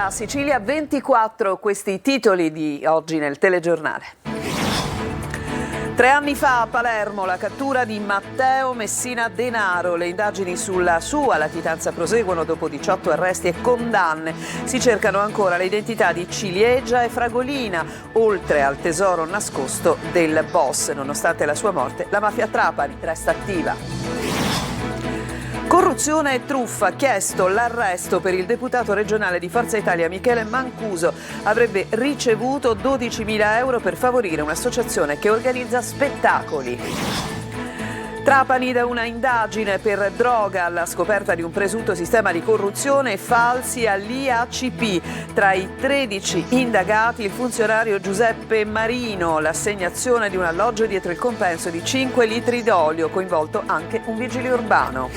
da Sicilia 24, questi titoli di oggi nel telegiornale. 3 anni fa a Palermo la cattura di Matteo Messina Denaro. Le indagini sulla sua latitanza proseguono dopo 18 arresti e condanne. Si cercano ancora le identità di Ciliegia e Fragolina, oltre al tesoro nascosto del boss. Nonostante la sua morte, la mafia a Trapani resta attiva. Corruzione e truffa, chiesto l'arresto per il deputato regionale di Forza Italia Michele Mancuso. Avrebbe ricevuto 12.000 euro per favorire un'associazione che organizza spettacoli. Trapani da una indagine per droga alla scoperta di un presunto sistema di corruzione e falsi all'IACP. Tra i 13 indagati il funzionario Giuseppe Marino, l'assegnazione di un alloggio dietro il compenso di 5 litri d'olio, coinvolto anche un vigile urbano.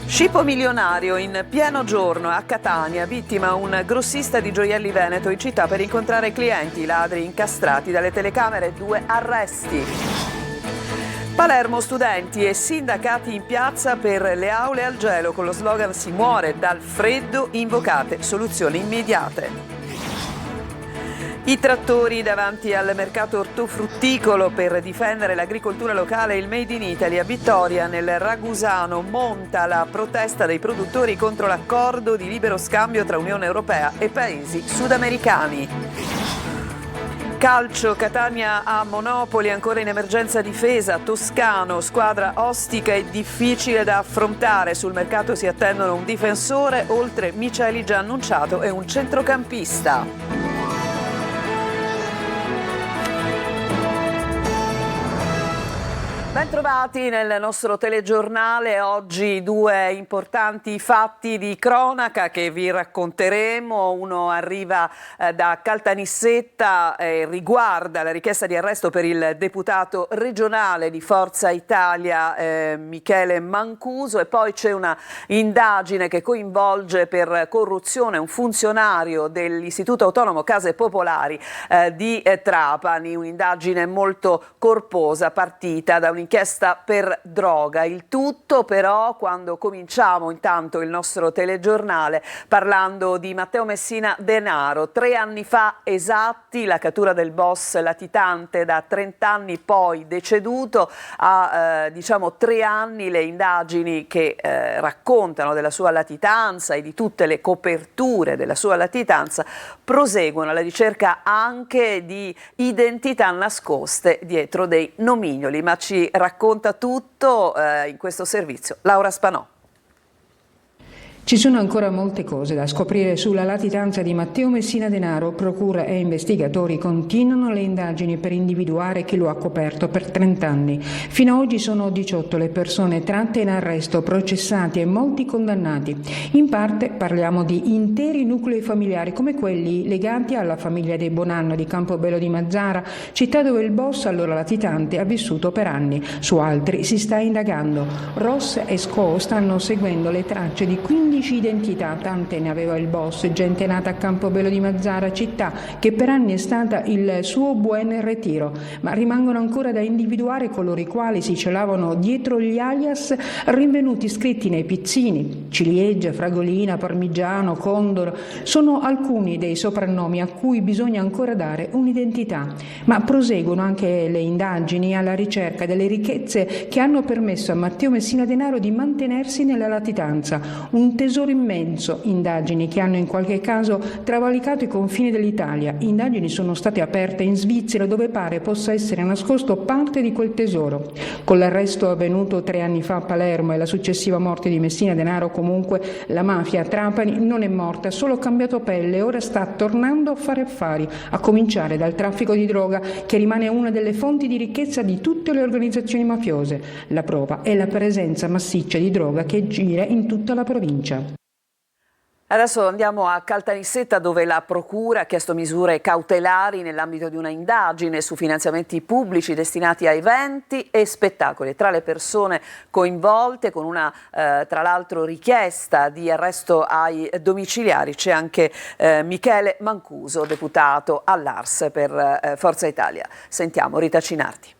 Scippo milionario in pieno giorno a Catania, vittima un grossista di gioielli veneto in città per incontrare clienti, ladri incastrati dalle telecamere, 2 arresti. Palermo, studenti e sindacati in piazza per le aule al gelo con lo slogan "Si muore dal freddo, invocate soluzioni immediate". I trattori davanti al mercato ortofrutticolo per difendere l'agricoltura locale e il Made in Italy. A Vittoria, nel Ragusano, monta la protesta dei produttori contro l'accordo di libero scambio tra Unione Europea e paesi sudamericani. Calcio, Catania a Monopoli, ancora in emergenza difesa. Toscano, squadra ostica e difficile da affrontare. Sul mercato si attendono un difensore, oltre Miceli già annunciato, e un centrocampista. Bentrovati nel nostro telegiornale. Oggi 2 importanti fatti di cronaca che vi racconteremo. Uno arriva da Caltanissetta e riguarda la richiesta di arresto per il deputato regionale di Forza Italia Michele Mancuso, e poi c'è una indagine che coinvolge per corruzione un funzionario dell'Istituto Autonomo Case Popolari di Trapani, un'indagine molto corposa partita da un'inchiesta per droga. Il tutto però quando cominciamo intanto il nostro telegiornale parlando di Matteo Messina Denaro. 3 anni fa esatti la cattura del boss latitante da 30 anni poi deceduto. A 3 anni le indagini che raccontano della sua latitanza e di tutte le coperture della sua latitanza proseguono alla ricerca anche di identità nascoste dietro dei nomignoli, ma ci racconta tutto in questo servizio Laura Spanò. Ci sono ancora molte cose da scoprire sulla latitanza di Matteo Messina Denaro. Procura e investigatori continuano le indagini per individuare chi lo ha coperto per 30 anni. Fino ad oggi sono 18 le persone tratte in arresto, processati e molti condannati. In parte parliamo di interi nuclei familiari, come quelli legati alla famiglia dei Bonanno di Campobello di Mazara, città dove il boss, allora latitante, ha vissuto per anni. Su altri si sta indagando. Ross e Sco stanno seguendo le tracce di 15 identità, tante ne aveva il boss, gente nata a Campobello di Mazara, città che per anni è stata il suo buon ritiro, ma rimangono ancora da individuare coloro i quali si celavano dietro gli alias rinvenuti scritti nei pizzini. Ciliegia, Fragolina, Parmigiano, Condor sono alcuni dei soprannomi a cui bisogna ancora dare un'identità, ma proseguono anche le indagini alla ricerca delle ricchezze che hanno permesso a Matteo Messina Denaro di mantenersi nella latitanza, un tesoro immenso, indagini che hanno in qualche caso travalicato i confini dell'Italia. Indagini sono state aperte in Svizzera, dove pare possa essere nascosto parte di quel tesoro. Con l'arresto avvenuto 3 anni fa a Palermo e la successiva morte di Messina Denaro, comunque, la mafia a Trapani non è morta, solo cambiato pelle e ora sta tornando a fare affari, a cominciare dal traffico di droga, che rimane una delle fonti di ricchezza di tutte le organizzazioni mafiose. La prova è la presenza massiccia di droga che gira in tutta la provincia. Adesso andiamo a Caltanissetta, dove la Procura ha chiesto misure cautelari nell'ambito di una indagine su finanziamenti pubblici destinati a eventi e spettacoli. Tra le persone coinvolte, con una tra l'altro richiesta di arresto ai domiciliari, c'è anche Michele Mancuso, deputato all'Ars per Forza Italia. Sentiamo Rita Cinardi.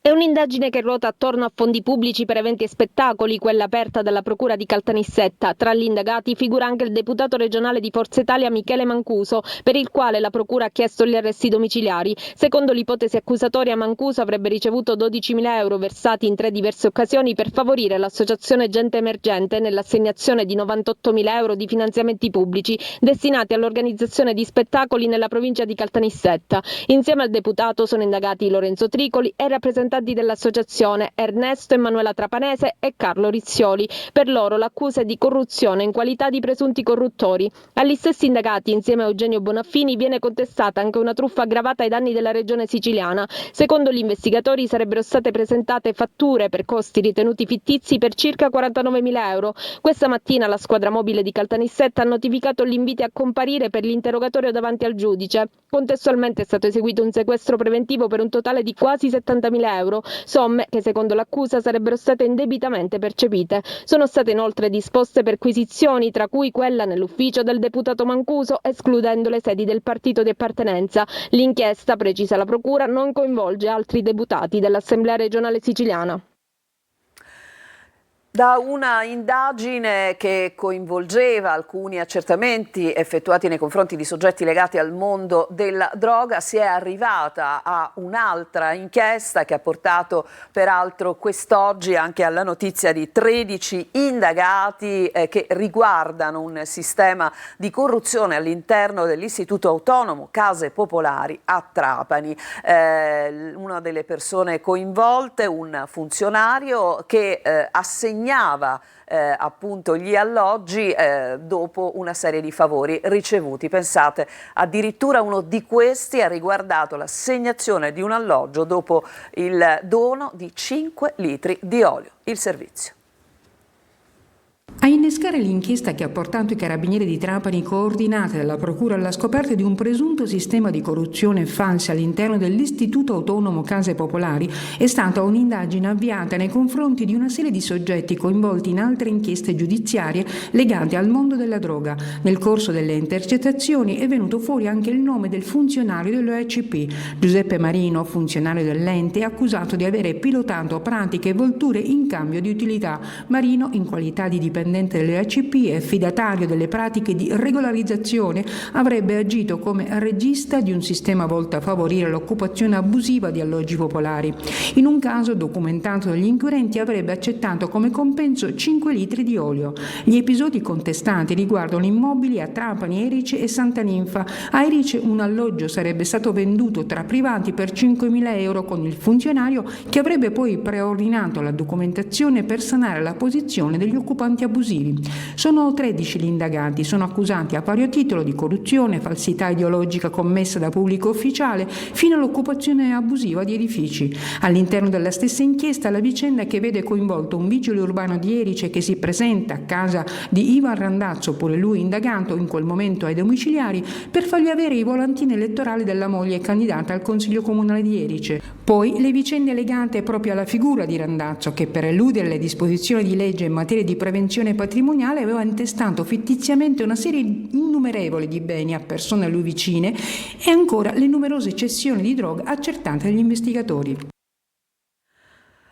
È un'indagine che ruota attorno a fondi pubblici per eventi e spettacoli, quella aperta dalla Procura di Caltanissetta. Tra gli indagati figura anche il deputato regionale di Forza Italia Michele Mancuso, per il quale la Procura ha chiesto gli arresti domiciliari. Secondo l'ipotesi accusatoria, Mancuso avrebbe ricevuto 12.000 euro versati in 3 diverse occasioni per favorire l'associazione Gente Emergente nell'assegnazione di 98.000 euro di finanziamenti pubblici destinati all'organizzazione di spettacoli nella provincia di Caltanissetta. Insieme al deputato sono indagati Lorenzo Tricoli e rappresentanti dell'associazione Ernesto Emanuela Trapanese e Carlo Rizzioli. Per loro l'accusa è di corruzione in qualità di presunti corruttori. Agli stessi indagati, insieme a Eugenio Bonaffini, viene contestata anche una truffa aggravata ai danni della regione siciliana. Secondo gli investigatori sarebbero state presentate fatture per costi ritenuti fittizi per circa 49.000 euro. Questa mattina la squadra mobile di Caltanissetta ha notificato gli inviti a comparire per l'interrogatorio davanti al giudice. Contestualmente è stato eseguito un sequestro preventivo per un totale di quasi 70.000 euro, somme che secondo l'accusa sarebbero state indebitamente percepite. Sono state inoltre disposte perquisizioni, tra cui quella nell'ufficio del deputato Mancuso, escludendo le sedi del partito di appartenenza. L'inchiesta, precisa la Procura, non coinvolge altri deputati dell'Assemblea regionale siciliana. Da una indagine che coinvolgeva alcuni accertamenti effettuati nei confronti di soggetti legati al mondo della droga si è arrivata a un'altra inchiesta che ha portato peraltro quest'oggi anche alla notizia di 13 indagati che riguardano un sistema di corruzione all'interno dell'Istituto Autonomo Case Popolari a Trapani. Una delle persone coinvolte, un funzionario che assegnava appunto gli alloggi dopo una serie di favori ricevuti. Pensate, addirittura uno di questi ha riguardato l'assegnazione di un alloggio dopo il dono di 5 litri di olio. Il servizio. A innescare l'inchiesta che ha portato i carabinieri di Trapani, coordinati dalla Procura, alla scoperta di un presunto sistema di corruzione falsa all'interno dell'Istituto Autonomo Case Popolari è stata un'indagine avviata nei confronti di una serie di soggetti coinvolti in altre inchieste giudiziarie legate al mondo della droga. Nel corso delle intercettazioni è venuto fuori anche il nome del funzionario dell'OACP. Giuseppe Marino, funzionario dell'ente, è accusato di avere pilotato pratiche e volture in cambio di utilità. Marino, in qualità di dipendente dell'OACP e affidatario delle pratiche di regolarizzazione, avrebbe agito come regista di un sistema volto a favorire l'occupazione abusiva di alloggi popolari. In un caso documentato dagli inquirenti avrebbe accettato come compenso 5 litri di olio. Gli episodi contestati riguardano immobili a Trapani, Erice e Santa Ninfa. A Erice un alloggio sarebbe stato venduto tra privati per 5.000 euro con il funzionario che avrebbe poi preordinato la documentazione per sanare la posizione degli occupanti abusivi. Sono 13 gli indagati, sono accusati a vario titolo di corruzione, falsità ideologica commessa da pubblico ufficiale fino all'occupazione abusiva di edifici. All'interno della stessa inchiesta la vicenda che vede coinvolto un vigile urbano di Erice che si presenta a casa di Ivan Randazzo, pure lui indagato in quel momento ai domiciliari, per fargli avere i volantini elettorali della moglie candidata al Consiglio Comunale di Erice. Poi le vicende legate proprio alla figura di Randazzo che, per eludere le disposizioni di legge in materia di prevenzione patrimoniale, aveva intestato fittiziamente una serie innumerevole di beni a persone a lui vicine, e ancora le numerose cessioni di droga accertate dagli investigatori.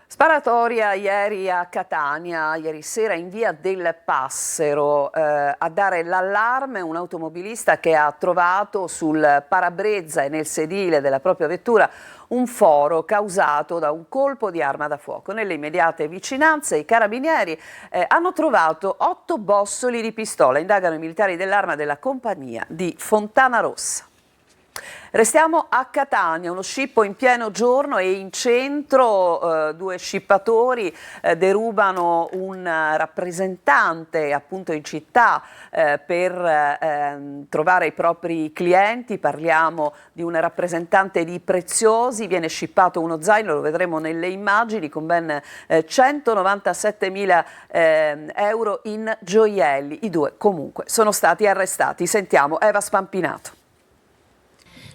Sparatoria ieri a Catania, ieri sera in via del Passero. A dare l'allarme un automobilista che ha trovato sul parabrezza e nel sedile della propria vettura un foro causato da un colpo di arma da fuoco. Nelle immediate vicinanze i carabinieri hanno trovato 8 bossoli di pistola. Indagano i militari dell'Arma della compagnia di Fontana Rossa. Restiamo a Catania, uno scippo in pieno giorno e in centro 2 scippatori derubano un rappresentante appunto in città per trovare i propri clienti. Parliamo di un rappresentante di preziosi, viene scippato uno zaino, lo vedremo nelle immagini, con ben 197.000 euro in gioielli. I 2 comunque sono stati arrestati. Sentiamo Eva Spampinato.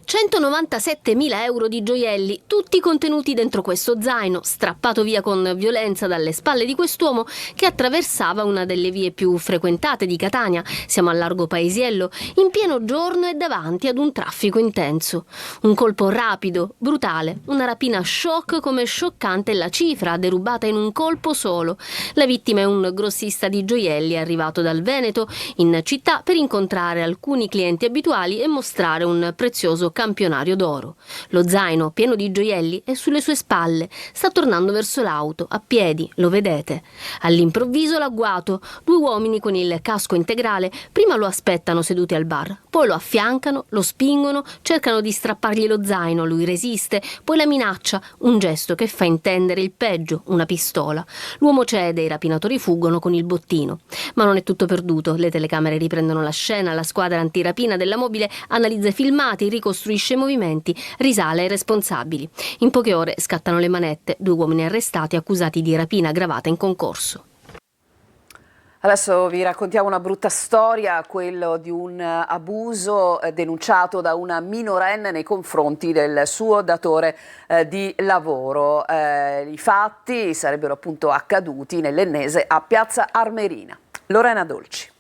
197.000 euro di gioielli, tutti contenuti dentro questo zaino, strappato via con violenza dalle spalle di quest'uomo che attraversava una delle vie più frequentate di Catania, siamo al largo Paesiello, in pieno giorno e davanti ad un traffico intenso. Un colpo rapido, brutale, una rapina shock come scioccante la cifra derubata in un colpo solo. La vittima è un grossista di gioielli arrivato dal Veneto in città per incontrare alcuni clienti abituali e mostrare un prezioso campionario d'oro. Lo zaino pieno di gioielli è sulle sue spalle, sta tornando verso l'auto, a piedi, lo vedete. All'improvviso l'agguato, 2 uomini con il casco integrale prima lo aspettano seduti al bar, poi lo affiancano, lo spingono, cercano di strappargli lo zaino, lui resiste, poi la minaccia, un gesto che fa intendere il peggio, una pistola. L'uomo cede, i rapinatori fuggono con il bottino. Ma non è tutto perduto, le telecamere riprendono la scena, la squadra antirapina della mobile analizza i filmati, ricostruisce i movimenti, risale ai responsabili. In poche ore scattano le manette, 2 uomini arrestati accusati di rapina aggravata in concorso. Adesso vi raccontiamo una brutta storia, quello di un abuso denunciato da una minorenne nei confronti del suo datore di lavoro. I fatti sarebbero appunto accaduti nell'Ennese a Piazza Armerina. Lorena Dolci.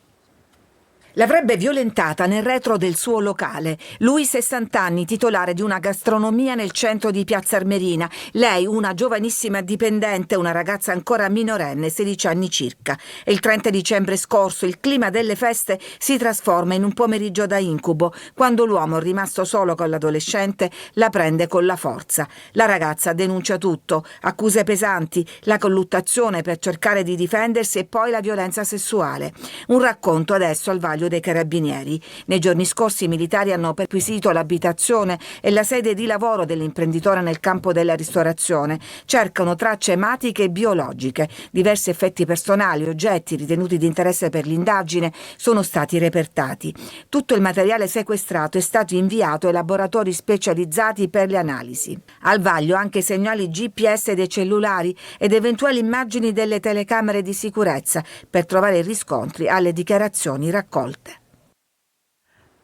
L'avrebbe violentata nel retro del suo locale. Lui 60 anni, titolare di una gastronomia nel centro di Piazza Armerina. Lei una giovanissima dipendente, una ragazza ancora minorenne, 16 anni circa. E il 30 dicembre scorso il clima delle feste si trasforma in un pomeriggio da incubo, quando l'uomo, rimasto solo con l'adolescente, la prende con la forza. La ragazza denuncia tutto, accuse pesanti, la colluttazione per cercare di difendersi e poi la violenza sessuale. Un racconto adesso al vaglio dei carabinieri. Nei giorni scorsi i militari hanno perquisito l'abitazione e la sede di lavoro dell'imprenditore nel campo della ristorazione. Cercano tracce ematiche e biologiche. Diversi effetti personali, oggetti ritenuti di interesse per l'indagine sono stati repertati. Tutto il materiale sequestrato è stato inviato ai laboratori specializzati per le analisi. Al vaglio anche segnali GPS dei cellulari ed eventuali immagini delle telecamere di sicurezza per trovare riscontri alle dichiarazioni raccolte.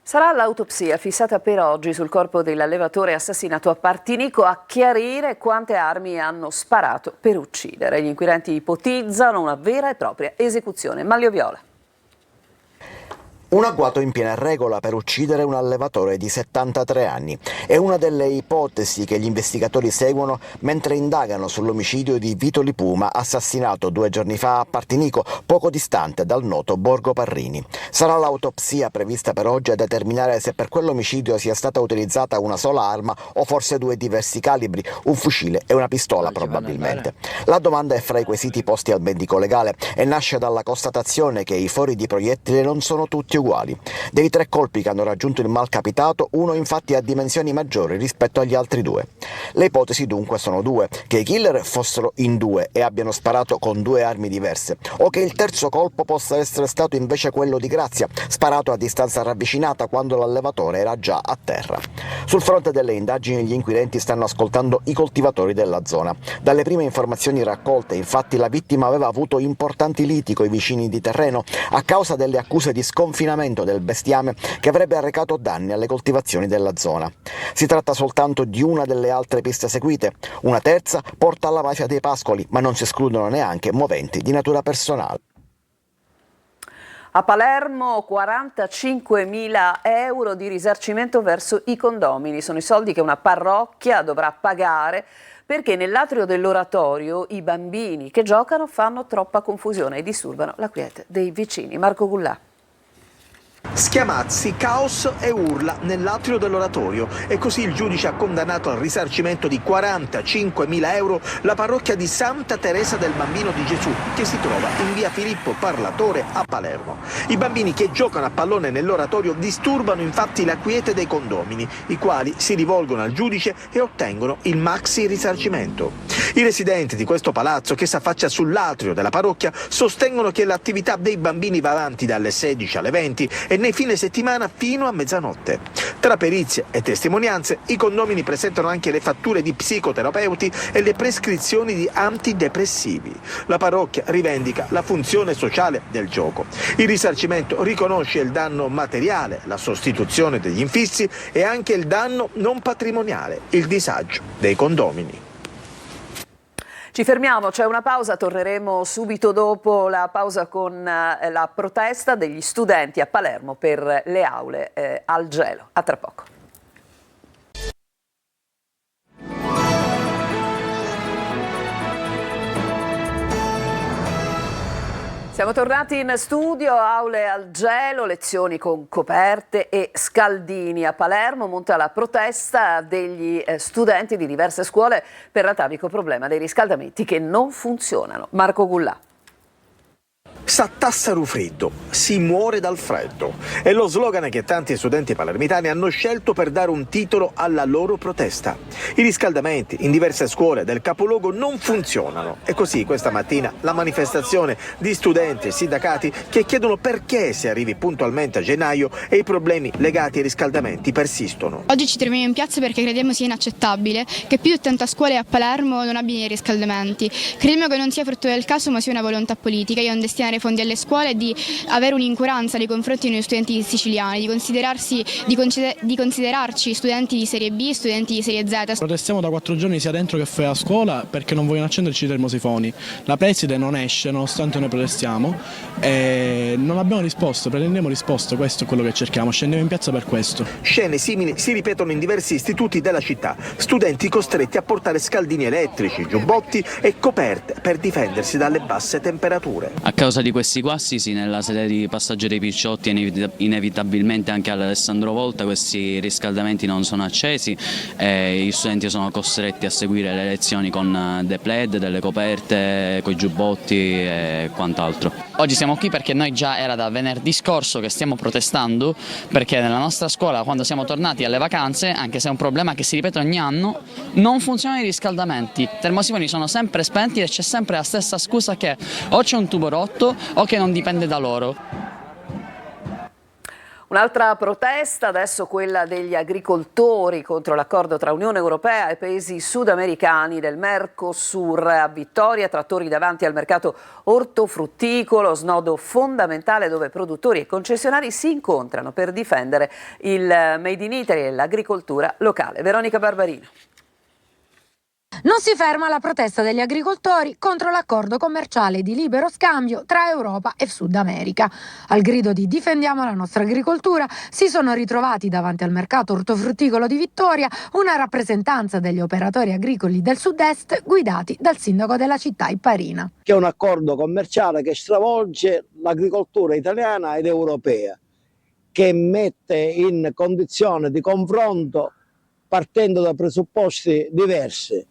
Sarà l'autopsia fissata per oggi sul corpo dell'allevatore assassinato a Partinico a chiarire quante armi hanno sparato per uccidere. Gli inquirenti ipotizzano una vera e propria esecuzione. Maglio Viola. Un agguato in piena regola per uccidere un allevatore di 73 anni. È una delle ipotesi che gli investigatori seguono mentre indagano sull'omicidio di Vito Lipuma, assassinato 2 giorni fa a Partinico, poco distante dal noto Borgo Parrini. Sarà l'autopsia prevista per oggi a determinare se per quell'omicidio sia stata utilizzata una sola arma o forse 2 diversi calibri, un fucile e una pistola probabilmente. La domanda è fra i quesiti posti al medico legale e nasce dalla constatazione che i fori di proiettile non sono tutti uguali. Dei 3 colpi che hanno raggiunto il malcapitato, uno infatti ha dimensioni maggiori rispetto agli altri 2. Le ipotesi dunque sono 2: che i killer fossero in 2 e abbiano sparato con 2 armi diverse, o che il terzo colpo possa essere stato invece quello di Grazia, sparato a distanza ravvicinata quando l'allevatore era già a terra. Sul fronte delle indagini gli inquirenti stanno ascoltando i coltivatori della zona. Dalle prime informazioni raccolte, infatti, la vittima aveva avuto importanti liti coi vicini di terreno a causa delle accuse di sconfinamento del bestiame che avrebbe arrecato danni alle coltivazioni della zona. Si tratta soltanto di una delle altre piste seguite. Una terza porta alla mafia dei pascoli, ma non si escludono neanche moventi di natura personale. A Palermo 45.000 euro di risarcimento verso i condomini. Sono i soldi che una parrocchia dovrà pagare perché nell'atrio dell'oratorio i bambini che giocano fanno troppa confusione e disturbano la quiete dei vicini. Marco Gullà. Schiamazzi, caos e urla nell'atrio dell'oratorio e così il giudice ha condannato al risarcimento di 45.000 euro la parrocchia di Santa Teresa del Bambino di Gesù che si trova in via Filippo Parlatore a Palermo. I bambini che giocano a pallone nell'oratorio disturbano infatti la quiete dei condomini, i quali si rivolgono al giudice e ottengono il maxi risarcimento. I residenti di questo palazzo, che si affaccia sull'atrio della parrocchia, sostengono che l'attività dei bambini va avanti dalle 16 alle 20 e nei fine settimana fino a mezzanotte. Tra perizie e testimonianze, i condomini presentano anche le fatture di psicoterapeuti e le prescrizioni di antidepressivi. La parrocchia rivendica la funzione sociale del gioco. Il risarcimento riconosce il danno materiale, la sostituzione degli infissi e anche il danno non patrimoniale, il disagio dei condomini. Ci fermiamo, c'è una pausa, torneremo subito dopo la pausa con la protesta degli studenti a Palermo per le aule al gelo. A tra poco. Siamo tornati in studio, aule al gelo, lezioni con coperte e scaldini. A Palermo monta la protesta degli studenti di diverse scuole per l'atavico problema dei riscaldamenti che non funzionano. Marco Gullà. S'attassaro freddo, si muore dal freddo. È lo slogan che tanti studenti palermitani hanno scelto per dare un titolo alla loro protesta. I riscaldamenti in diverse scuole del capoluogo non funzionano e così questa mattina la manifestazione di studenti e sindacati che chiedono perché si arrivi puntualmente a gennaio e i problemi legati ai riscaldamenti persistono. Oggi ci troviamo in piazza perché crediamo sia inaccettabile che più di 80 scuole a Palermo non abbiano i riscaldamenti. Crediamo che non sia frutto del caso ma sia una volontà politica di non destinare fondi alle scuole e di avere un'incuranza nei confronti dei studenti siciliani, di considerarci studenti di serie B, studenti di serie Z. Protestiamo da 4 giorni sia dentro che fuori a scuola perché non vogliono accenderci i termosifoni. La preside non esce nonostante noi protestiamo e non abbiamo risposto, pretendiamo risposto, questo è quello che cerchiamo, scendiamo in piazza per questo. Scene simili si ripetono in diversi istituti della città, studenti costretti a portare scaldini elettrici, giubbotti e coperte per difendersi dalle basse temperature. A causa di questi guasti, sì, nella sede di passaggio dei Picciotti inevitabilmente anche all'Alessandro Volta questi riscaldamenti non sono accesi e gli studenti sono costretti a seguire le lezioni con dei plaid, delle coperte, con i giubbotti e quant'altro. Oggi siamo qui perché noi già era da venerdì scorso che stiamo protestando perché nella nostra scuola quando siamo tornati alle vacanze, anche se è un problema che si ripete ogni anno, non funzionano i riscaldamenti, i termosifoni sono sempre spenti e c'è sempre la stessa scusa che o c'è un tubo rotto o che non dipende da loro. Un'altra protesta, adesso quella degli agricoltori contro l'accordo tra Unione Europea e paesi sudamericani del Mercosur. A Vittoria, trattori davanti al mercato ortofrutticolo, snodo fondamentale dove produttori e concessionari si incontrano per difendere il Made in Italy e l'agricoltura locale. Veronica Barbarino. Non si ferma la protesta degli agricoltori contro l'accordo commerciale di libero scambio tra Europa e Sud America. Al grido di difendiamo la nostra agricoltura si sono ritrovati davanti al mercato ortofrutticolo di Vittoria una rappresentanza degli operatori agricoli del sud-est guidati dal sindaco della città Ipparina. Che è un accordo commerciale che stravolge l'agricoltura italiana ed europea, che mette in condizione di confronto partendo da presupposti diversi.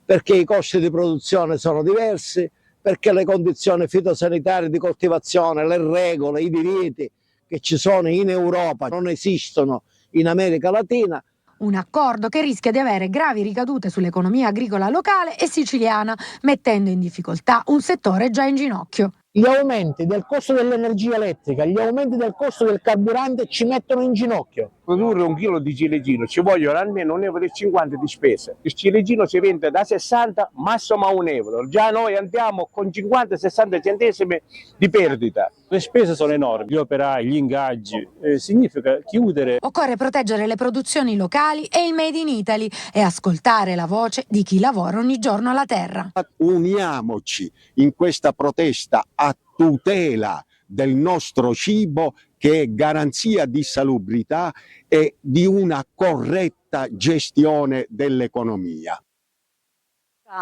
Perché i costi di produzione sono diversi, perché le condizioni fitosanitarie di coltivazione, le regole, i divieti che ci sono in Europa non esistono in America Latina. Un accordo che rischia di avere gravi ricadute sull'economia agricola locale e siciliana, mettendo in difficoltà un settore già in ginocchio. Gli aumenti del costo dell'energia elettrica, gli aumenti del costo del carburante ci mettono in ginocchio. Produrre un chilo di ciliegino ci vogliono almeno 1,50 euro di spesa. Il ciliegino si vende da 60 massimo a 1 euro. Già noi andiamo con 50-60 centesimi di perdita. Le spese sono enormi, gli operai, gli ingaggi, significa chiudere. Occorre proteggere le produzioni locali e il Made in Italy e ascoltare la voce di chi lavora ogni giorno alla terra. Uniamoci in questa protesta a tutela del nostro cibo che è garanzia di salubrità e di una corretta gestione dell'economia.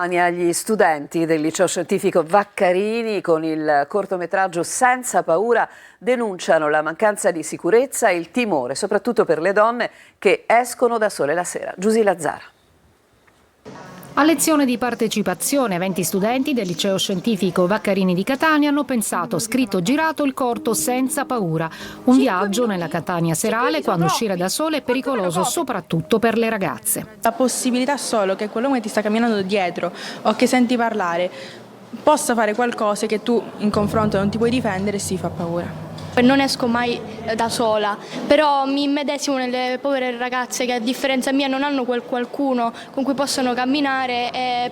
Gli studenti del liceo scientifico Vaccarini con il cortometraggio Senza paura denunciano la mancanza di sicurezza e il timore, soprattutto per le donne che escono da sole la sera. Giusy Lazzara. A lezione di partecipazione, 20 studenti del liceo scientifico Vaccarini di Catania hanno pensato, scritto, girato il corto Senza paura. Un viaggio nella Catania serale quando uscire da sole è pericoloso, soprattutto per le ragazze. La possibilità solo che quell'uomo che ti sta camminando dietro o che senti parlare possa fare qualcosa che tu in confronto non ti puoi difendere, si fa paura. Non esco mai da sola, però mi immedesimo nelle povere ragazze che a differenza mia non hanno quel qualcuno con cui possono camminare e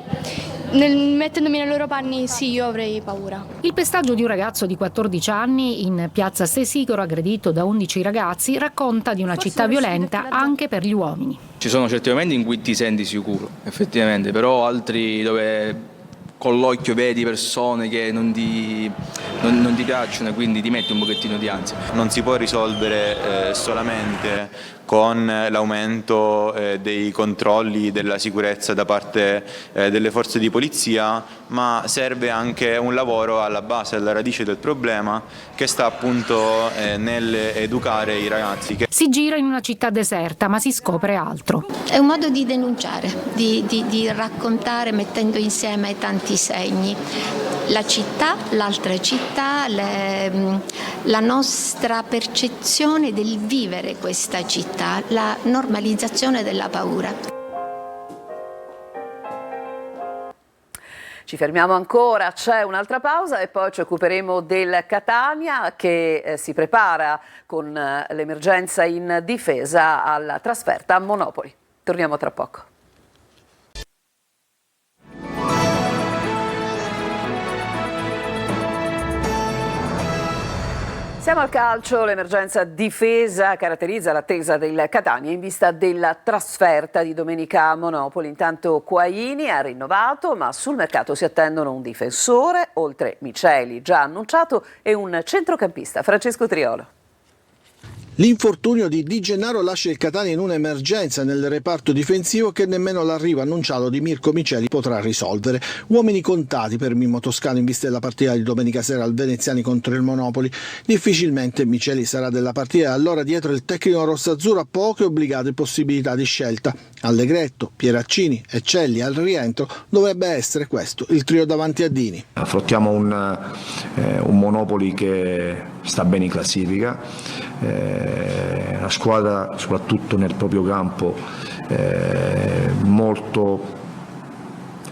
mettendomi nei loro panni sì, io avrei paura. Il pestaggio di un ragazzo di 14 anni in piazza Stesicoro aggredito da 11 ragazzi racconta di una città violenta anche per gli uomini. Ci sono certi momenti in cui ti senti sicuro, effettivamente, però altri dove con l'occhio vedi persone che non ti piacciono e quindi ti metti un pochettino di ansia. Non si può risolvere solamente con l'aumento dei controlli della sicurezza da parte delle forze di polizia, ma serve anche un lavoro alla base, alla radice del problema, che sta appunto nell'educare i ragazzi. Si gira in una città deserta, ma si scopre altro. È un modo di denunciare, di raccontare mettendo insieme tanti segni. La città, l'altra città, la nostra percezione del vivere questa città, la normalizzazione della paura. Ci fermiamo ancora, c'è un'altra pausa e poi ci occuperemo del Catania che si prepara con l'emergenza in difesa alla trasferta a Monopoli. Torniamo tra poco. Siamo al calcio, l'emergenza difesa caratterizza l'attesa del Catania in vista della trasferta di domenica a Monopoli. Intanto Quaini ha rinnovato, ma sul mercato si attendono un difensore, oltre Miceli già annunciato, e un centrocampista, Francesco Triolo. L'infortunio di Di Gennaro lascia il Catania in un'emergenza nel reparto difensivo che nemmeno l'arrivo annunciato di Mirko Miceli potrà risolvere. Uomini contati per Mimmo Toscano in vista della partita di domenica sera al Veneziani contro il Monopoli. Difficilmente Miceli sarà della partita e allora dietro il tecnico rossazzurro ha poche obbligate possibilità di scelta. Allegretto, Pieraccini e Celli al rientro dovrebbe essere questo il trio davanti a Dini. Affrontiamo un Monopoli che sta bene in classifica, una squadra soprattutto nel proprio campo molto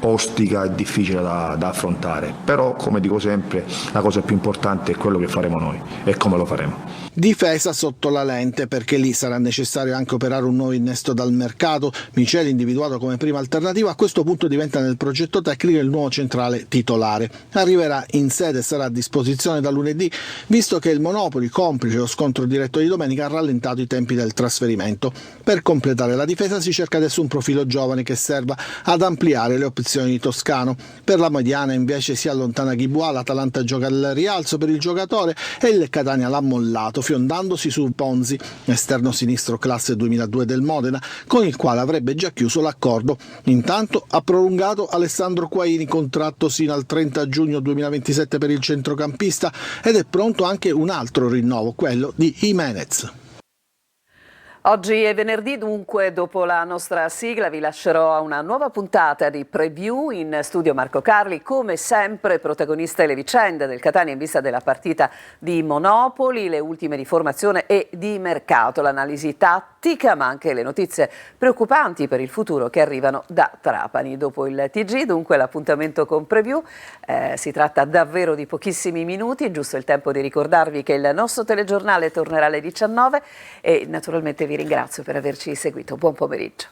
ostica e difficile da affrontare, però come dico sempre la cosa più importante è quello che faremo noi e come lo faremo. Difesa sotto la lente perché lì sarà necessario anche operare un nuovo innesto dal mercato. Miceli, individuato come prima alternativa, a questo punto diventa nel progetto tecnico il nuovo centrale titolare. Arriverà in sede e sarà a disposizione da lunedì, visto che il Monopoli, complice lo scontro diretto di domenica, ha rallentato i tempi del trasferimento. Per completare la difesa si cerca adesso un profilo giovane che serva ad ampliare le opzioni di Toscano. Per la mediana invece si allontana Ghibois, l'Atalanta gioca al rialzo per il giocatore e il Catania l'ha mollato, fiondandosi su Ponzi, esterno sinistro classe 2002 del Modena, con il quale avrebbe già chiuso l'accordo. Intanto ha prolungato Alessandro Quaini, contratto sino al 30 giugno 2027 per il centrocampista, ed è pronto anche un altro rinnovo, quello di Jimenez. Oggi è venerdì, dunque dopo la nostra sigla vi lascerò a una nuova puntata di Preview. In studio Marco Carli, come sempre protagoniste le vicende del Catania in vista della partita di Monopoli, le ultime di formazione e di mercato, l'analisi tattica ma anche le notizie preoccupanti per il futuro che arrivano da Trapani. Dopo il TG dunque l'appuntamento con Preview, si tratta davvero di pochissimi minuti, giusto il tempo di ricordarvi che il nostro telegiornale tornerà alle 19 e naturalmente vi ringrazio per averci seguito. Buon pomeriggio.